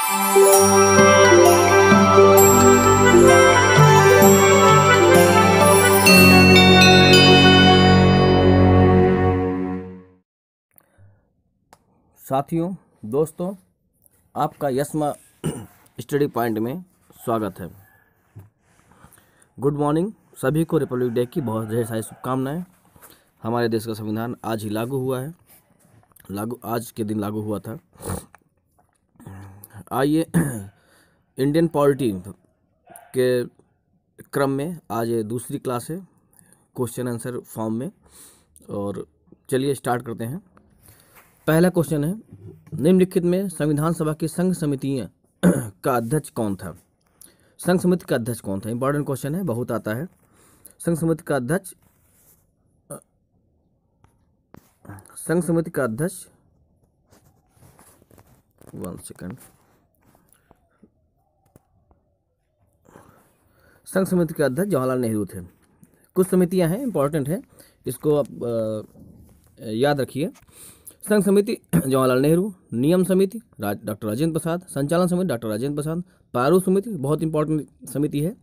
साथियों, दोस्तों, आपका यस्मा स्टडी पॉइंट में स्वागत है। Good morning. सभी को रिपब्लिक डे की बहुत ढेर सारी शुभकामनाएं। हमारे देश का संविधान आज ही लागू हुआ है, आज के दिन लागू हुआ था। आइए इंडियन पॉलिटी के क्रम में आज दूसरी क्लास है, क्वेश्चन आंसर फॉर्म में, और चलिए स्टार्ट करते हैं। पहला क्वेश्चन है, निम्नलिखित में संविधान सभा की संघ समितियां का अध्यक्ष कौन था? संघ समिति का अध्यक्ष कौन था? इंपॉर्टेंट क्वेश्चन है, बहुत आता है। संघ समिति का अध्यक्ष वन सेकंड। संघ समिति के अध्यक्ष जवाहरलाल नेहरू थे। कुछ समितियां हैं, इंपॉर्टेंट है, इसको आप याद रखिए। संघ समिति जवाहरलाल नेहरू, नियम समिति डॉक्टर राजेंद्र प्रसाद, संचालन समिति डॉक्टर राजेंद्र प्रसाद, प्रारूप समिति बहुत इंपॉर्टेंट समिति है,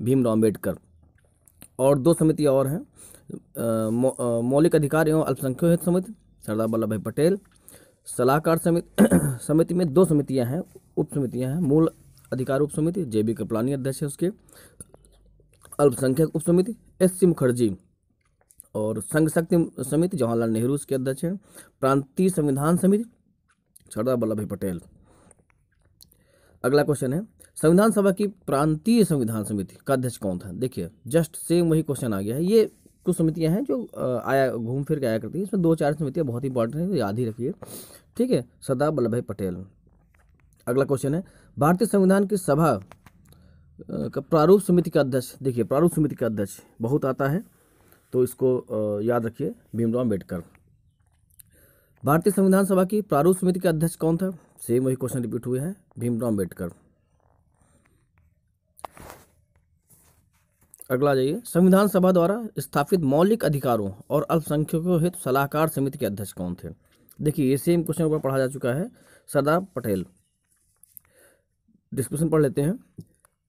भीमराव अम्बेडकर। और दो समितियाँ और हैं, मौलिक अधिकार एवं अल्पसंख्यक हित समिति सरदार वल्लभ भाई पटेल। सलाहकार समिति में दो समितियाँ हैं, उप समितियाँ हैं। मूल अधिकार उप समिति JB कृपलानी अध्यक्ष है उसके। अल्पसंख्यक उप समिति SC मुखर्जी। और संघ शक्ति समिति जवाहरलाल नेहरू उसके अध्यक्ष हैं। प्रांतीय संविधान समिति सरदार वल्लभ भाई पटेल। अगला क्वेश्चन है, संविधान सभा की प्रांतीय संविधान समिति का अध्यक्ष कौन था? देखिए, जस्ट सेम वही क्वेश्चन आ गया है। ये कुछ समितियां हैं जो घूम फिर के आया करती है। इसमें दो चार समितियां बहुत इंपॉर्टेंट हैं, तो याद ही रखिए, ठीक है। सरदार वल्लभ भाई पटेल। अगला क्वेश्चन है, भारतीय संविधान की सभा का प्रारूप समिति का अध्यक्ष। देखिए, प्रारूप समिति का अध्यक्ष बहुत आता है, तो इसको याद रखिए, भीमराव अम्बेडकर। भारतीय संविधान सभा की प्रारूप समिति का अध्यक्ष कौन था? सेम वही क्वेश्चन रिपीट हुए हैं, भीमराव अम्बेडकर। अगला जाइए, संविधान सभा द्वारा स्थापित मौलिक अधिकारों और अल्पसंख्यकों हित सलाहकार समिति के अध्यक्ष कौन थे? देखिए, ये सेम क्वेश्चन ऊपर पढ़ा जा चुका है, सरदार पटेल। डिस्कशन पढ़ लेते हैं।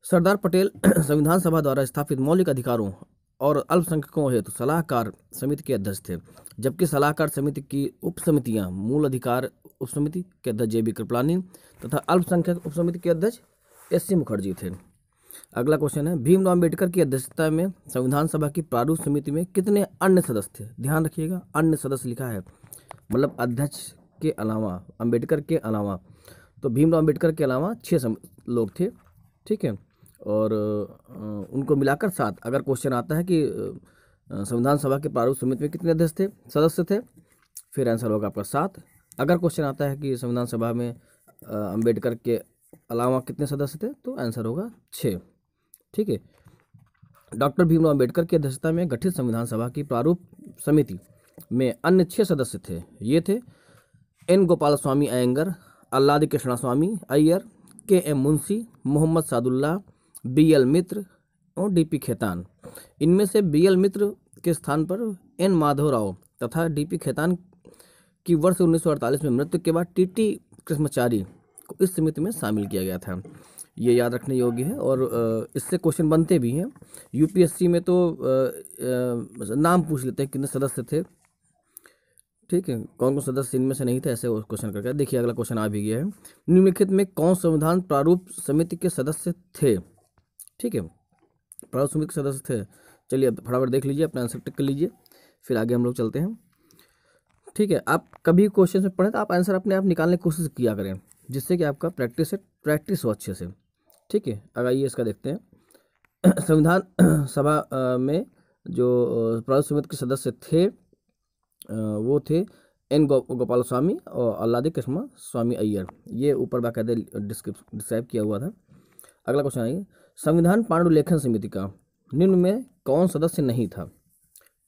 सरदार पटेल संविधान सभा द्वारा स्थापित मौलिक अधिकारों और अल्पसंख्यकों हेतु सलाहकार समिति के अध्यक्ष थे, जबकि सलाहकार समिति की उप समितियां मूल अधिकार उप समिति के अध्यक्ष JB कृपलानी तथा अल्पसंख्यक उप समिति के अध्यक्ष SC मुखर्जी थे। अगला क्वेश्चन है, भीमराव अम्बेडकर की अध्यक्षता में संविधान सभा की प्रारूप समिति में कितने अन्य सदस्य थे? ध्यान रखिएगा, अन्य सदस्य लिखा है, मतलब अध्यक्ष के अलावा, अम्बेडकर के अलावा, तो भीमराव अम्बेडकर के अलावा 6 लोग थे, ठीक है। और उनको मिलाकर 7। अगर क्वेश्चन आता है कि संविधान सभा के प्रारूप समिति में कितने अध्यक्ष थे, सदस्य थे, फिर आंसर होगा आपका 7। अगर क्वेश्चन आता है कि संविधान सभा में अम्बेडकर के अलावा कितने सदस्य थे, तो आंसर होगा 6, ठीक है। डॉक्टर भीमराव अम्बेडकर की अध्यक्षता में गठित संविधान सभा की प्रारूप समिति में अन्य 6 सदस्य थे। ये थे N गोपाल स्वामी अयंगर, अल्लादी कृष्णा स्वामी अय्यर, KM मुंशी, मोहम्मद सादुल्लाह, BL मित्र और DP खेतान। इनमें से BL मित्र के स्थान पर N माधव राव तथा DP खेतान की वर्ष 1948 में मृत्यु के बाद TT कृष्णचारी को इस समिति में शामिल किया गया था। ये याद रखने योग्य है, और इससे क्वेश्चन बनते भी हैं। UPSC में तो नाम पूछ लेते हैं कितने सदस्य थे, ठीक है, कौन कौन सदस्य इनमें से नहीं थे, ऐसे क्वेश्चन करके। देखिए, अगला क्वेश्चन आ भी गया है, निम्नलिखित में कौन संविधान प्रारूप समिति के सदस्य थे? ठीक है, प्रारूप समिति के सदस्य थे। चलिए अब फटाफट देख लीजिए, अपना आंसर टिक कर लीजिए, फिर आगे हम लोग चलते हैं, ठीक है। आप कभी क्वेश्चन में पढ़ें तो आप आंसर अपने आप निकालने की कोशिश किया करें, जिससे कि आपका प्रैक्टिस हो अच्छे से, ठीक है। अगर ये इसका देखते हैं, संविधान सभा में जो प्रारूप समिति के सदस्य थे वो थे N गोपाल स्वामी और अल्लादी कृष्णा स्वामी अय्यर। ये ऊपर बाकायदे डिस्क्राइब किया हुआ था। अगला क्वेश्चन आइए, संविधान पांडुलेखन समिति का निम्न में कौन सदस्य नहीं था?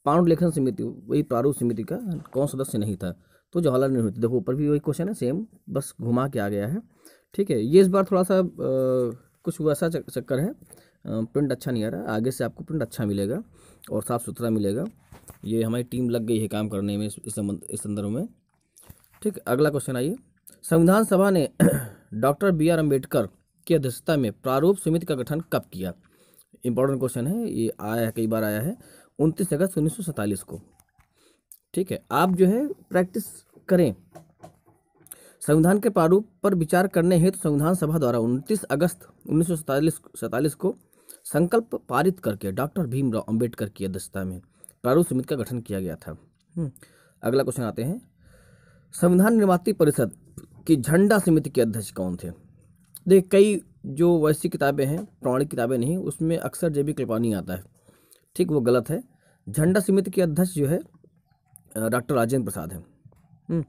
पांडुलेखन समिति, वही प्रारूप समिति का कौन सदस्य नहीं था? तो जवाहरलाल नेहरू। देखो ऊपर भी वही क्वेश्चन है, सेम, बस घुमा के आ गया है, ठीक है। ये इस बार थोड़ा सा कुछ वैसा चक्कर है, प्रिंट अच्छा नहीं आ रहा, आगे से आपको प्रिंट अच्छा मिलेगा और साफ़ सुथरा मिलेगा। ये हमारी टीम लग गई है काम करने में इस संदर्भ में, ठीक। अगला क्वेश्चन आइए, संविधान सभा ने डॉक्टर बी आर अम्बेडकर की अध्यक्षता में प्रारूप समिति का गठन कब किया? इंपॉर्टेंट क्वेश्चन है, ये आया है, कई बार आया है। 29 अगस्त 1947 को। ठीक है, आप जो है प्रैक्टिस करें। संविधान के प्रारूप पर विचार करने हेतु संविधान सभा द्वारा 29 अगस्त 1947 को संकल्प पारित करके डॉक्टर भीमराव अंबेडकर की अध्यक्षता में प्रारूप समिति का गठन किया गया था। अगला क्वेश्चन आते हैं, संविधान निर्मात्री परिषद की झंडा समिति के अध्यक्ष कौन थे? देख, कई जो वैसी किताबें हैं, प्रमाणिक किताबें नहीं, उसमें अक्सर जेबी कृपलानी आता है। ठीक, वो गलत है। झंडा समिति के अध्यक्ष जो है डॉक्टर राजेंद्र प्रसाद हैं।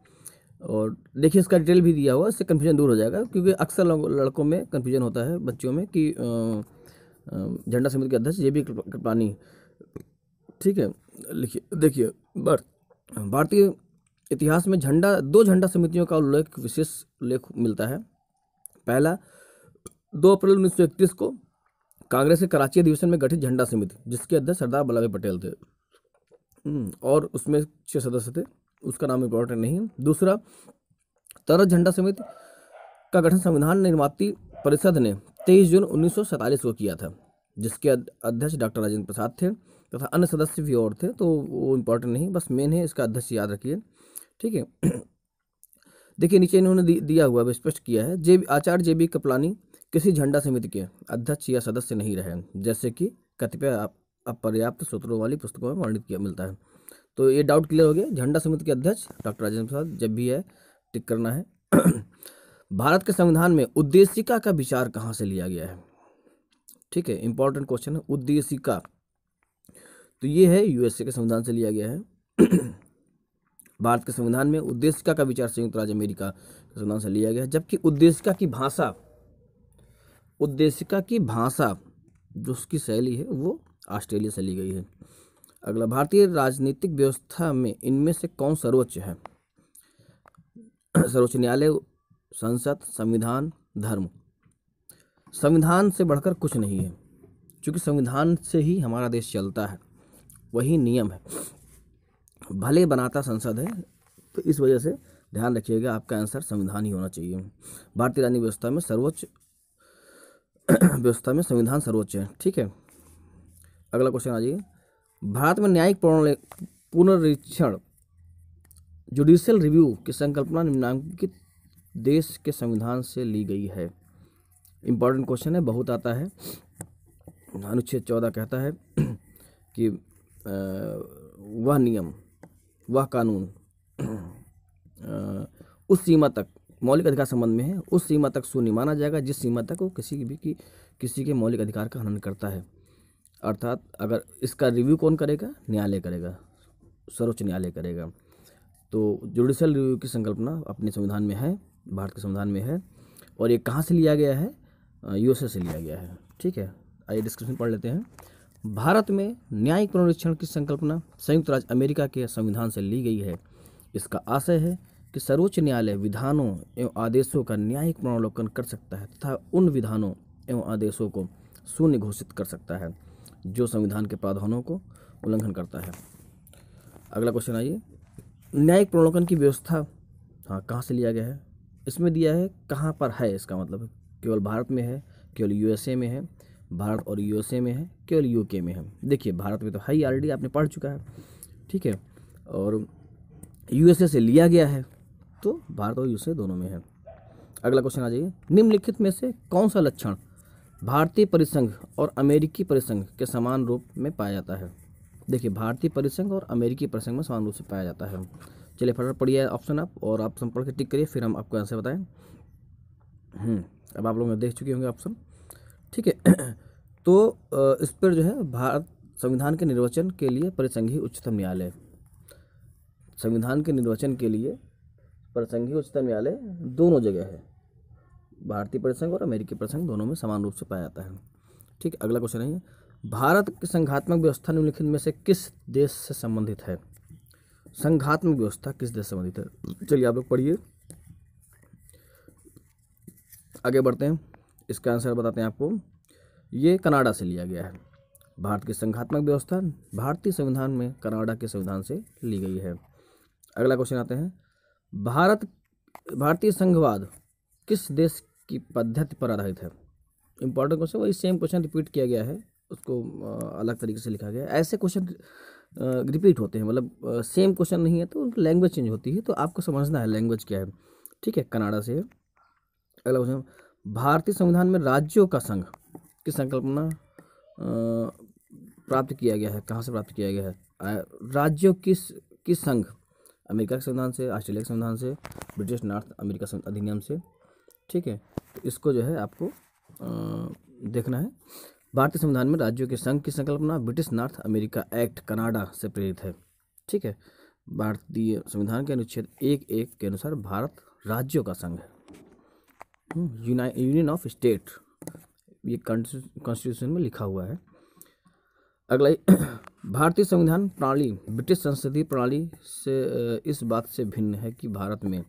और देखिए, इसका डिटेल भी दिया हुआ, इससे कन्फ्यूजन दूर हो जाएगा, क्योंकि अक्सर लड़कों में कन्फ्यूजन होता है, बच्चों में, कि झंडा समिति के अध्यक्ष जेबी कृपलानी। ठीक है, लिखिए, देखिए, भारतीय इतिहास में दो झंडा समितियों का उल्लेख, विशेष उल्लेख मिलता है। पहला 2 अप्रैल 1931 को कांग्रेस के कराची अधिवेशन में गठित झंडा समिति, जिसके अध्यक्ष सरदार वल्लभ भाई पटेल थे, और उसमें 6 सदस्य थे, उसका नाम इम्पोर्टेंट नहीं है। दूसरा, तरह झंडा समिति का गठन संविधान निर्मात्री परिषद ने 23 जून 1947 को किया था, जिसके अध्यक्ष डॉक्टर राजेंद्र प्रसाद थे तथा अन्य सदस्य भी और थे, तो वो इम्पोर्टेंट नहीं, बस मेन है, इसका अध्यक्ष याद रखिए। ठीक है, देखिए नीचे इन्होंने दिया हुआ, स्पष्ट किया है, आचार्य जेबी कृपलानी किसी झंडा समिति के अध्यक्ष या सदस्य नहीं रहे, जैसे कि कतिपय अपर्याप्त सूत्रों वाली पुस्तकों में वर्णित किया मिलता है। तो ये डाउट क्लियर हो गया। झंडा समिति के अध्यक्ष डॉक्टर राजेंद्र प्रसाद, जब भी है टिक करना है। भारत के संविधान में उद्देशिका का विचार कहाँ से लिया गया है? ठीक है, इंपॉर्टेंट क्वेश्चन है, उद्देशिका। तो ये है यूएसए के संविधान से लिया गया है। भारत के संविधान में उद्देशिका का विचार संयुक्त राज्य अमेरिका के संविधान से लिया गया है, जबकि उद्देशिका की भाषा जो उसकी शैली है वो ऑस्ट्रेलिया से ली गई है। अगला, भारतीय राजनीतिक व्यवस्था में इनमें से कौन सर्वोच्च है? सर्वोच्च न्यायालय, संसद, संविधान, धर्म। संविधान से बढ़कर कुछ नहीं है, क्योंकि संविधान से ही हमारा देश चलता है, वही नियम है, भले बनाता संसद है, तो इस वजह से ध्यान रखिएगा, आपका आंसर संविधान ही होना चाहिए। भारतीय राजनीतिक व्यवस्था में संविधान सर्वोच्च है। ठीक है, अगला क्वेश्चन आ जाइए, भारत में न्यायिक पुनरीक्षण जुडिशियल रिव्यू की संकल्पना निम्नलिखित देश के संविधान से ली गई है। इंपॉर्टेंट क्वेश्चन है, बहुत आता है। अनुच्छेद 14 कहता है कि वह नियम, वह कानून उस सीमा तक मौलिक अधिकार संबंध में है, उस सीमा तक शून्य माना जाएगा जिस सीमा तक वो किसी के मौलिक अधिकार का हनन करता है। अर्थात अगर इसका रिव्यू कौन करेगा? न्यायालय करेगा, सर्वोच्च न्यायालय करेगा। तो जुडिशियल रिव्यू की संकल्पना अपने संविधान में है, भारत के संविधान में है, और ये कहाँ से लिया गया है? यूएसए से लिया गया है। ठीक है, आइए डिस्कशन पढ़ लेते हैं। भारत में न्यायिक पुनरीक्षण की संकल्पना संयुक्त राज्य अमेरिका के संविधान से ली गई है। इसका आशय है कि सर्वोच्च न्यायालय विधानों एवं आदेशों का न्यायिक पुनरावलोकन कर सकता है तथा उन विधानों एवं आदेशों को शून्य घोषित कर सकता है जो संविधान के प्रावधानों को उल्लंघन करता है। अगला क्वेश्चन आइए, न्यायिक पुनरावलोकन की व्यवस्था कहाँ से लिया गया है? इसमें दिया है कहाँ पर है, इसका मतलब केवल भारत में है, केवल यूएसए में है, भारत और यूएसए में है, केवल यूके में है। देखिए, भारत में तो है ही, ऑलरेडी आपने पढ़ चुका है। ठीक है, और यूएसए से लिया गया है, तो भारत और यूएसए दोनों में है। अगला क्वेश्चन आ जाइए, निम्नलिखित में से कौन सा लक्षण भारतीय परिसंघ और अमेरिकी परिसंघ के समान रूप में पाया जाता है? देखिए, भारतीय परिसंघ और अमेरिकी परिसंघ में समान रूप से पाया जाता है। चलिए फटाफट पढ़िए ऑप्शन आप, और आप संपर्क के टिक करिए, फिर हम आपको आंसर बताएं। अब आप लोग देख चुके होंगे ऑप्शन। ठीक है, तो इस पर जो है, भारत संविधान के निर्वचन के लिए परिसंघीय उच्चतम न्यायालय, संविधान के निर्वचन के लिए परिसंघीय उच्चतम न्यायालय दोनों जगह है, भारतीय परिसंघ और अमेरिकी परिसंघ दोनों में समान रूप से पाया जाता है। ठीक है, अगला क्वेश्चन है, भारत की संघात्मक व्यवस्था निम्नलिखित में से किस देश से संबंधित है? संघात्मक व्यवस्था किस देश से संबंधित है? चलिए आप लोग पढ़िए, आगे बढ़ते हैं, इसका आंसर बताते हैं आपको। ये कनाडा से लिया गया है। भारत की संघात्मक व्यवस्था भारतीय संविधान में कनाडा के संविधान से ली गई है। अगला क्वेश्चन आते हैं, भारतीय संघवाद किस देश की पद्धति पर आधारित है। इंपॉर्टेंट क्वेश्चन, वही सेम क्वेश्चन रिपीट किया गया है, उसको अलग तरीके से लिखा गया है। ऐसे क्वेश्चन रिपीट होते हैं, मतलब सेम क्वेश्चन नहीं है तो लैंग्वेज चेंज होती है, तो आपको समझना है लैंग्वेज क्या है। ठीक है, कनाडा से है। अगला क्वेश्चन, भारतीय संविधान में राज्यों का संघ की संकल्पना प्राप्त किया गया है, कहाँ से प्राप्त किया गया है? राज्यों किस संघ? अमेरिका के संविधान से, ऑस्ट्रेलिया के संविधान से, ब्रिटिश नॉर्थ अमेरिका अधिनियम से। ठीक है, तो इसको जो है आपको देखना है। भारतीय संविधान में राज्यों के संघ की संकल्पना British north America act Canada से प्रेरित है। ठीक है, भारतीय संविधान के अनुच्छेद 1(1) के अनुसार भारत राज्यों का संघ है, यूनियन ऑफ स्टेट, ये कॉन्स्टिट्यूशन में लिखा हुआ है। अगला, भारतीय संविधान प्रणाली ब्रिटिश संसदीय प्रणाली से इस बात से भिन्न है कि भारत में,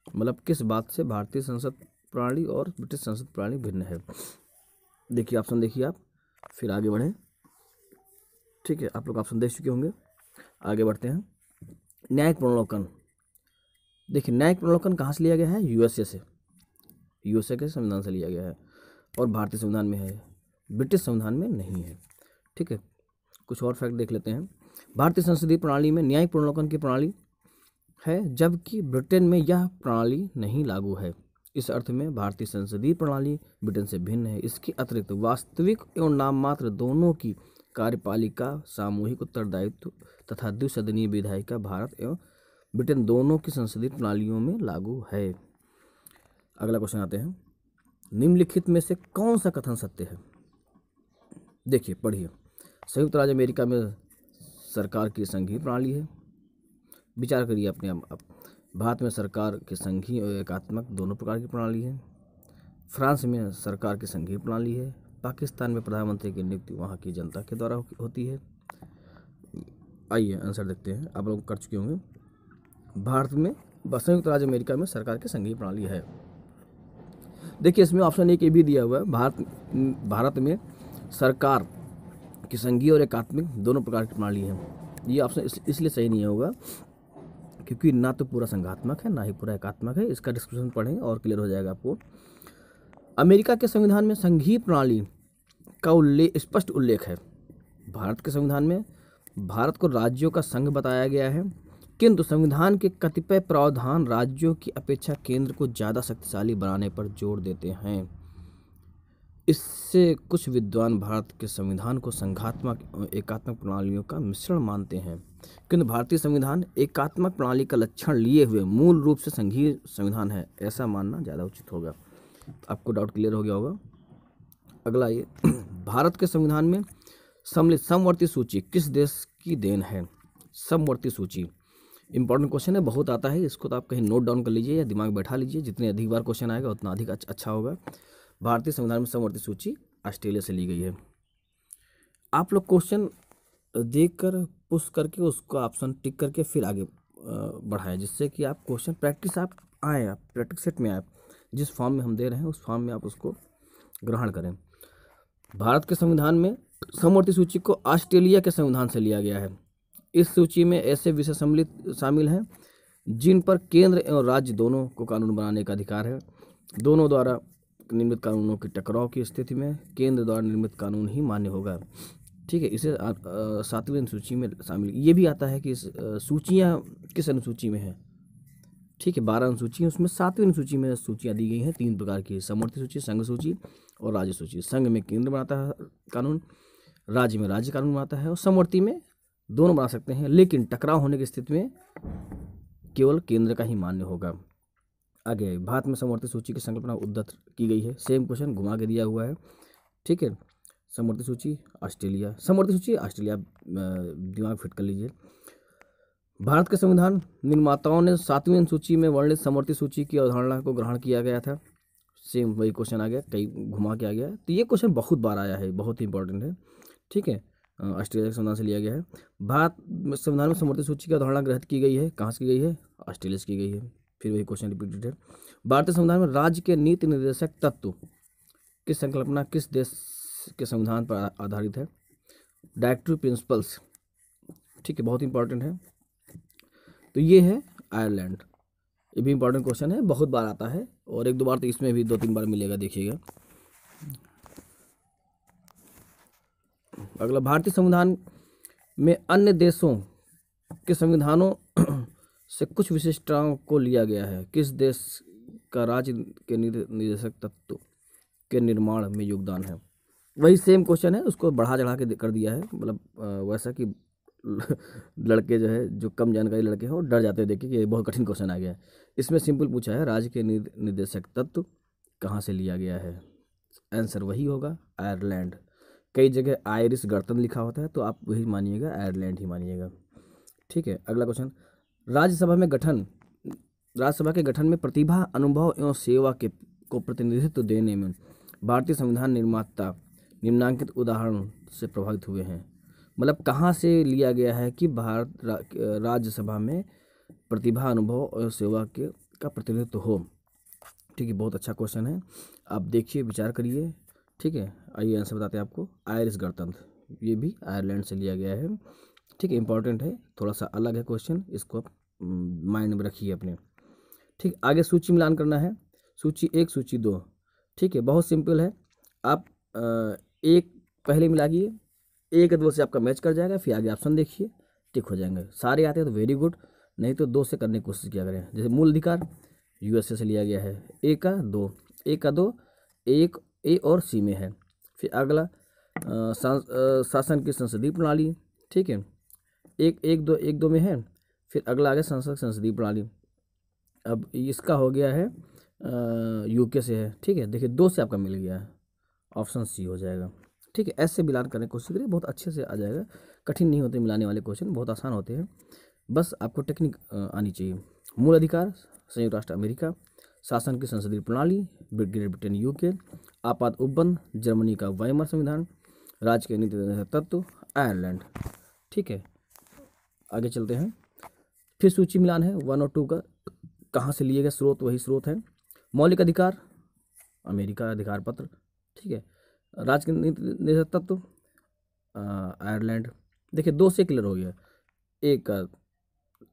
मतलब किस बात से भारतीय संसद प्रणाली और ब्रिटिश संसद प्रणाली भिन्न है? देखिए ऑप्शन, देखिए आप, फिर आगे बढ़ें। ठीक है, आप लोग ऑप्शन देख चुके होंगे, आगे बढ़ते हैं। न्यायिक प्रणोलोकन, देखिए न्यायिक प्रणोलोकन कहाँ से लिया गया है? यूएसए से, यूएसए के संविधान से लिया गया है, और भारतीय संविधान में है, ब्रिटिश संविधान में नहीं है। ठीक है, कुछ और फैक्ट देख लेते हैं। भारतीय संसदीय प्रणाली में न्यायिक प्रणोलोकन की प्रणाली है, जबकि ब्रिटेन में यह प्रणाली नहीं लागू है। इस अर्थ में भारतीय संसदीय प्रणाली ब्रिटेन से भिन्न है। इसके अतिरिक्त वास्तविक एवं नाममात्र दोनों की कार्यपालिका, सामूहिक उत्तरदायित्व तथा द्विसदनीय विधायिका भारत एवं ब्रिटेन दोनों की संसदीय प्रणालियों में लागू है। अगला क्वेश्चन आते हैं, निम्नलिखित में से कौन सा कथन सत्य है? देखिए पढ़िए, संयुक्त राज्य अमेरिका में सरकार की संघीय प्रणाली है, विचार करिए अपने आप। भारत में सरकार की संघीय और एकात्मक दोनों प्रकार की प्रणाली है। फ्रांस में सरकार की संघीय प्रणाली है। पाकिस्तान में प्रधानमंत्री की नियुक्ति वहाँ की जनता के द्वारा होती है। आइए आंसर देखते हैं, आप लोग कर चुके होंगे। भारत में, संयुक्त राज्य अमेरिका में सरकार की संघीय प्रणाली है। देखिए इसमें ऑप्शन एक ये भी दिया हुआ है, भारत में सरकार की संघीय और एकात्मिक दोनों प्रकार की प्रणाली है। ये ऑप्शन इसलिए सही नहीं होगा क्योंकि ना तो पूरा संघात्मक है ना ही पूरा एकात्मक है। इसका डिस्क्रिप्शन पढ़ें और क्लियर हो जाएगा आपको। अमेरिका के संविधान में संघीय प्रणाली का स्पष्ट उल्लेख है। भारत के संविधान में भारत को राज्यों का संघ बताया गया है, किंतु संविधान के कतिपय प्रावधान राज्यों की अपेक्षा केंद्र को ज़्यादा शक्तिशाली बनाने पर जोर देते हैं। इससे कुछ विद्वान भारत के संविधान को संघात्मक और एकात्मक प्रणालियों का मिश्रण मानते हैं, किंतु भारतीय संविधान एकात्मक प्रणाली का लक्षण लिए हुए मूल रूप से संघीय संविधान है, ऐसा मानना ज़्यादा उचित होगा। आपको डाउट क्लियर हो गया होगा। अगला, ये भारत के संविधान में सम्मिलित समवर्ती सूची किस देश की देन है? समवर्ती सूची इंपॉर्टेंट क्वेश्चन है, बहुत आता है, इसको तो आप कहीं नोट डाउन कर लीजिए या दिमाग बैठा लीजिए, जितने अधिक बार क्वेश्चन आएगा उतना अधिक अच्छा होगा। भारतीय संविधान में समवर्ती सूची ऑस्ट्रेलिया से ली गई है। आप लोग क्वेश्चन देखकर पुश करके उसको ऑप्शन टिक करके फिर आगे बढ़ाएं, जिससे कि आप क्वेश्चन प्रैक्टिस आप प्रैक्टिस सेट में आए, जिस फॉर्म में हम दे रहे हैं उस फॉर्म में आप उसको ग्रहण करें। भारत के संविधान में समवर्ती सूची को ऑस्ट्रेलिया के संविधान से लिया गया है। इस सूची में ऐसे विषय शामिल हैं जिन पर केंद्र एवं राज्य दोनों को कानून बनाने का अधिकार है। दोनों द्वारा निर्मित कानूनों के टकराव की स्थिति में केंद्र द्वारा निर्मित कानून ही मान्य होगा। ठीक है, इसे 7वीं अनुसूची में शामिल, ये भी आता है कि सूचियाँ किस अनुसूची में है। ठीक है, 12 अनुसूची है, उसमें 7वीं अनुसूची में सूचियाँ दी गई हैं 3 प्रकार की, समवर्ती सूची, संघ सूची और राज्य सूची। संघ में केंद्र बनाता है कानून, राज्य में राज्य कानून बनाता है, और समवर्ती में दोनों बना सकते हैं, लेकिन टकराव होने की स्थिति में केवल केंद्र का ही मान्य होगा। आगे, भारत में समवर्ती सूची की संकल्पना उद्धृत की गई है। सेम क्वेश्चन घुमा के दिया हुआ है। ठीक है, समवर्ती सूची ऑस्ट्रेलिया, दिमाग फिट कर लीजिए। भारत के संविधान निर्माताओं ने 7वीं अनुसूची में वर्णित समवर्ती सूची की अवधारणा को ग्रहण किया गया था। सेम वही क्वेश्चन आ गया, कई घुमा के आ गया, तो ये क्वेश्चन बहुत बार आया है, बहुत ही इंपॉर्टेंट है। ठीक है, ऑस्ट्रेलिया के संविधान से लिया गया है। भारत संविधान में समवर्ती सूची की अवधारणा ग्रहित की गई है, कहाँ से की गई है? ऑस्ट्रेलिया से की गई है। फिर वही क्वेश्चन रिपीटेड है। भारतीय संविधान में राज्य के नीति निर्देशक तत्व की संकल्पना किस देश के संविधान पर आधारित है? Directive principles. ठीक है, बहुत इंपॉर्टेंट है। तो ये है आयरलैंड, ये भी इंपॉर्टेंट क्वेश्चन है, बहुत बार आता है, और एक दो बार तो इसमें भी 2-3 बार मिलेगा, देखिएगा। अगला, भारतीय संविधान में अन्य देशों के संविधानों से कुछ विशिष्टताओं को लिया गया है। किस देश का राज्य के निर्देशक तत्व के निर्माण में योगदान है? वही सेम क्वेश्चन है, उसको बढ़ा चढ़ा के कर दिया है, मतलब वैसा कि लड़के जो है, जो कम जानकारी लड़के हैं, वो डर जाते हैं देखिए कि ये बहुत कठिन क्वेश्चन आ गया है। इसमें सिंपल पूछा है, राज्य के निर्देशक तत्व कहाँ से लिया गया है? आंसर वही होगा, आयरलैंड। कई जगह आयरिश गणतंत्र लिखा होता है, तो आप वही मानिएगा, आयरलैंड ही मानिएगा। ठीक है, अगला क्वेश्चन, राज्यसभा के गठन में प्रतिभा, अनुभव एवं सेवा के को प्रतिनिधित्व देने में भारतीय संविधान निर्माता निम्नांकित उदाहरण से प्रभावित हुए हैं। मतलब कहाँ से लिया गया है कि राज्यसभा में प्रतिभा, अनुभव और सेवा के का प्रतिनिधित्व हो। ठीक है, बहुत अच्छा क्वेश्चन है, आप देखिए, विचार करिए। ठीक है, आइए आंसर बताते हैं आपको। आयरिश गणतंत्र, ये भी आयरलैंड से लिया गया है। ठीक है, इंपॉर्टेंट है, थोड़ा सा अलग है क्वेश्चन, इसको आप माइंड में रखिए अपने। ठीक, आगे सूची मिलान करना है, सूची 1, सूची 2। ठीक है, बहुत सिंपल है, आप एक पहले मिलाइए, 1-2 से आपका मैच कर जाएगा, फिर आगे ऑप्शन देखिए, टिक हो जाएंगे। सारे आते हैं तो वेरी गुड, नहीं तो 2 से करने की कोशिश किया करें। जैसे मूल अधिकार यूएसए से लिया गया है, ए का 2, एक ए और सी में है। फिर अगला शासन की संसदीय प्रणाली। ठीक है, एक दो में है। फिर अगला आ गया संसद संसदीय प्रणाली। अब इसका हो गया है यूके से है। ठीक है, देखिए 2 से आपका मिल गया है, ऑप्शन सी हो जाएगा। ठीक है, ऐसे मिलान करने की कोशिश करिए, बहुत अच्छे से आ जाएगा। कठिन नहीं होते मिलाने वाले क्वेश्चन, बहुत आसान होते हैं, बस आपको टेक्निक आनी चाहिए। मूल अधिकार संयुक्त राष्ट्र अमेरिका, शासन की संसदीय प्रणाली ग्रेट ब्रिटेन यूके, आपात उपबंध जर्मनी का वाइमर संविधान, राज्य के नीति तत्व आयरलैंड। ठीक है, आगे चलते हैं। फिर सूची मिलान है 1 और 2 का, कहाँ से लिए गए स्रोत, वही स्रोत है। मौलिक अधिकार अमेरिका अधिकार पत्र। ठीक है, राज्य के नीति तत्व आयरलैंड। देखिए 2 से क्लियर हो गया, 1 का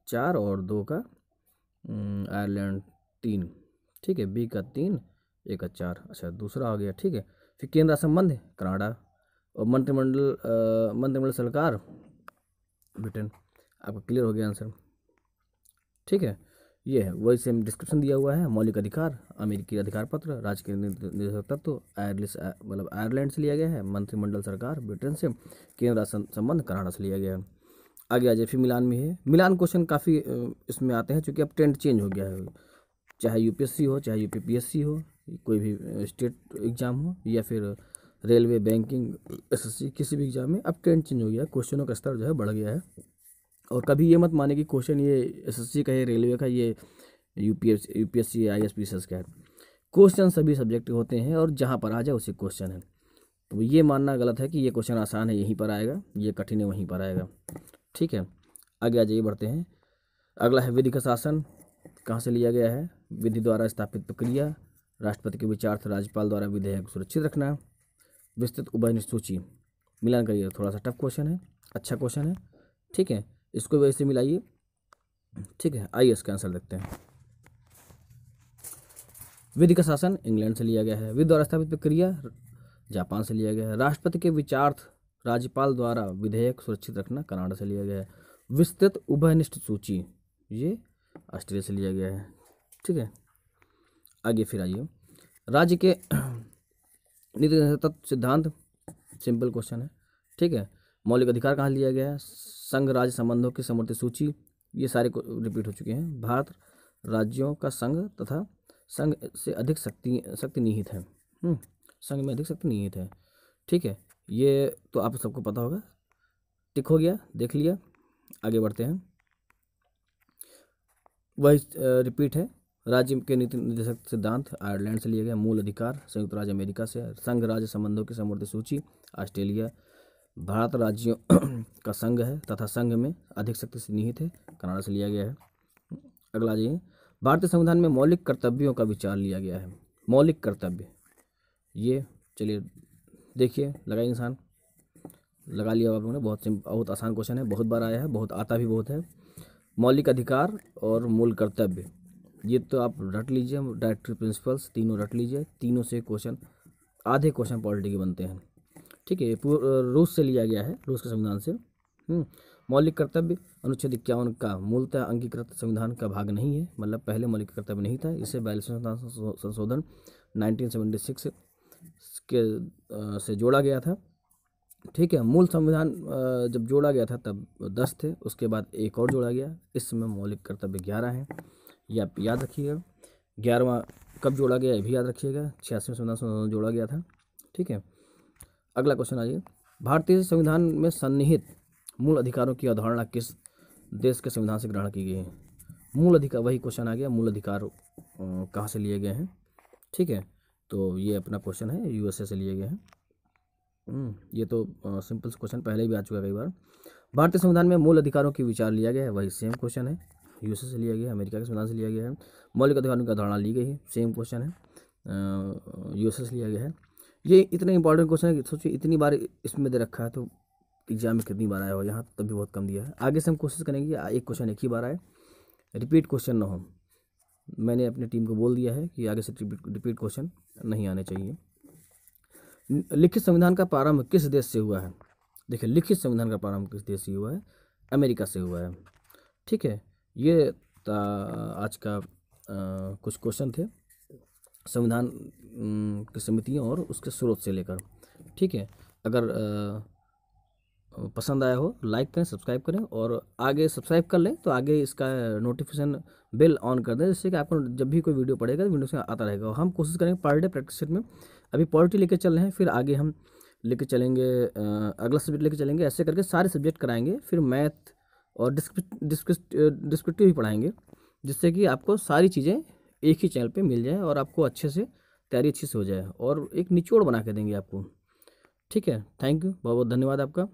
4 और 2 का आयरलैंड 3। ठीक है, बी का 3, ए का 4। अच्छा, दूसरा हो गया। ठीक है, फिर केंद्र संबंध कनाडा, और मंत्रिमंडल सरकार ब्रिटेन। आपका क्लियर हो गया आंसर। ठीक है, ये है, वही सेम डिस्क्रिप्शन दिया हुआ है। मौलिक अधिकार अमेरिकी अधिकार पत्र, राज्य के निर्देशक तत्व मतलब आयरलैंड से लिया गया है, मंत्रिमंडल सरकार ब्रिटेन से, केंद्र संबंध कनाडा से लिया गया है। आगे आ जाए, फिर मिलान में है। मिलान क्वेश्चन काफ़ी इसमें आते हैं, चूँकि अब ट्रेंड चेंज हो गया है, चाहे यूपीएससी हो, चाहे यूपीपीएससी हो, कोई भी स्टेट एग्जाम हो, या फिर रेलवे, बैंकिंग, एसएससी, किसी भी एग्जाम में अब ट्रेंड चेंज हो गया है, क्वेश्चनों का स्तर जो है बढ़ गया है। और कभी ये मत माने कि क्वेश्चन ये एसएससी का है, रेलवे का, ये यूपीएससी आईएएस का है। क्वेश्चन सभी सब्जेक्ट होते हैं, और जहाँ पर आ जाए उसी क्वेश्चन है। तो ये मानना गलत है कि ये क्वेश्चन आसान है यहीं पर आएगा, ये कठिन है वहीं पर आएगा। ठीक है, आगे आ जाइए, बढ़ते हैं। अगला है विधि का शासन, कहाँ से लिया गया है? विधि द्वारा स्थापित प्रक्रिया, राष्ट्रपति के विचारार्थ राज्यपाल द्वारा विधेयक सुरक्षित रखना, विस्तृत उभयनिष्ठ सूची। मिलान करिए, थोड़ा सा टफ क्वेश्चन है, अच्छा क्वेश्चन है। ठीक है, इसको वैसे मिलाइए। ठीक है, आइए इसका आंसर देखते हैं। विधि का शासन इंग्लैंड से लिया गया है, विधि द्वारा स्थापित प्रक्रिया जापान से लिया गया है, राष्ट्रपति के विचारार्थ राज्यपाल द्वारा विधेयक सुरक्षित रखना कनाडा से लिया गया है, विस्तृत उभयनिष्ठ सूची ये ऑस्ट्रेलिया से लिया गया है। ठीक है, आगे फिर आइए, राज्य के नीति तत्व सिद्धांत, सिंपल क्वेश्चन है। ठीक है, मौलिक अधिकार कहाँ लिया गया है? संघ राज्य संबंधों की समर्थित सूची, ये सारे रिपीट हो चुके हैं। भारत राज्यों का संघ तथा संघ से अधिक शक्ति निहित है। संघ में अधिक शक्ति निहित है। ठीक है, ये तो आप सबको पता होगा, टिक हो गया, देख लिया। आगे बढ़ते हैं, वही रिपीट है। राज्य के नीति निर्देशक सिद्धांत आयरलैंड से लिया गया, मूल अधिकार संयुक्त राज्य अमेरिका से, संघ राज्य संबंधों की समर्थित सूची ऑस्ट्रेलिया, भारत राज्यों का संघ है तथा संघ में अधिक शक्ति से निहित है, कनाडा से लिया गया है। अगला जी, भारतीय संविधान में मौलिक कर्तव्यों का विचार लिया गया है। मौलिक कर्तव्य, ये चलिए देखिए, लगाइए निशान, लगा लिया आप लोगों ने। बहुत आसान क्वेश्चन है, बहुत बार आया है, बहुत आता भी बहुत है। मौलिक अधिकार और मूल कर्तव्य, ये तो आप रट लीजिए, डायरेक्टरी प्रिंसिपल्स तीनों रट लीजिए, तीनों से क्वेश्चन, आधे क्वेश्चन पॉलिटी के बनते हैं। ठीक है, ये रूस से लिया गया है, रूस के संविधान से। मौलिक कर्तव्य अनुच्छेद 51 का मूलतः अंगीकृत संविधान का भाग नहीं है, मतलब पहले मौलिक कर्तव्य नहीं था, इसे 42वां संशोधन 1976 से जोड़ा गया था। ठीक है, मूल संविधान जब जोड़ा गया था तब 10 थे, उसके बाद एक और जोड़ा गया, इस समय मौलिक कर्तव्य 11 हैं, ये आप याद रखिएगा। 11वां कब जोड़ा गया ये भी याद रखिएगा, 86वें संविधान जोड़ा गया था। ठीक है, अगला क्वेश्चन आइए, भारतीय संविधान में सन्निहित मूल अधिकारों की अवधारणा किस देश के संविधान से ग्रहण की गई है? मूल अधिकार, वही क्वेश्चन आ गया, मूल अधिकार कहाँ से लिए गए हैं? ठीक है, तो ये अपना क्वेश्चन है, यूएसए से लिए गए हैं। ये तो सिंपल क्वेश्चन पहले भी आ चुका है कई बार। भारतीय संविधान में मूल अधिकारों की विचार लिया गया है, वही सेम क्वेश्चन है, यूएसए से लिया गया है, अमेरिका के संविधान से लिया गया है। मौलिक अधिकारों की अवधारणा ली गई है, सेम क्वेश्चन है, यूएसए से लिया गया है। ये इतना इंपॉर्टेंट क्वेश्चन है कि सोचिए इतनी बार इसमें दे रखा है तो एग्जाम में कितनी बार आया हो, यहाँ तब भी बहुत कम दिया है। आगे से हम कोशिश करेंगे एक क्वेश्चन एक ही बार आए, रिपीट क्वेश्चन ना हो। मैंने अपनी टीम को बोल दिया है कि आगे से रिपीट क्वेश्चन नहीं आने चाहिए। लिखित संविधान का प्रारंभ किस देश से हुआ है? देखिए, लिखित संविधान का प्रारंभ किस देश से हुआ है? अमेरिका से हुआ है। ठीक है, ये आज का कुछ क्वेश्चन थे संविधान की समितियों और उसके स्रोत से लेकर। ठीक है, अगर पसंद आया हो लाइक करें, सब्सक्राइब करें, और आगे सब्सक्राइब कर लें तो आगे इसका नोटिफिकेशन बेल ऑन कर दें, जिससे कि आपको जब भी कोई वीडियो पड़ेगा तो वीडियो से आता रहेगा। और हम कोशिश करेंगे पर डे प्रैक्टिस सेट में, अभी पॉलिटी लेके चल रहे हैं, फिर आगे हम लेके चलेंगे अगला सब्जेक्ट लेके चलेंगे, ऐसे करके सारे सब्जेक्ट कराएंगे, फिर मैथ और डिस्क्रिप्टिव भी पढ़ाएंगे, जिससे कि आपको सारी चीज़ें एक ही चैनल पे मिल जाए और आपको अच्छे से तैयारी अच्छी से हो जाए और एक निचोड़ बना के देंगे आपको। ठीक है, थैंक यू, बहुत बहुत धन्यवाद आपका।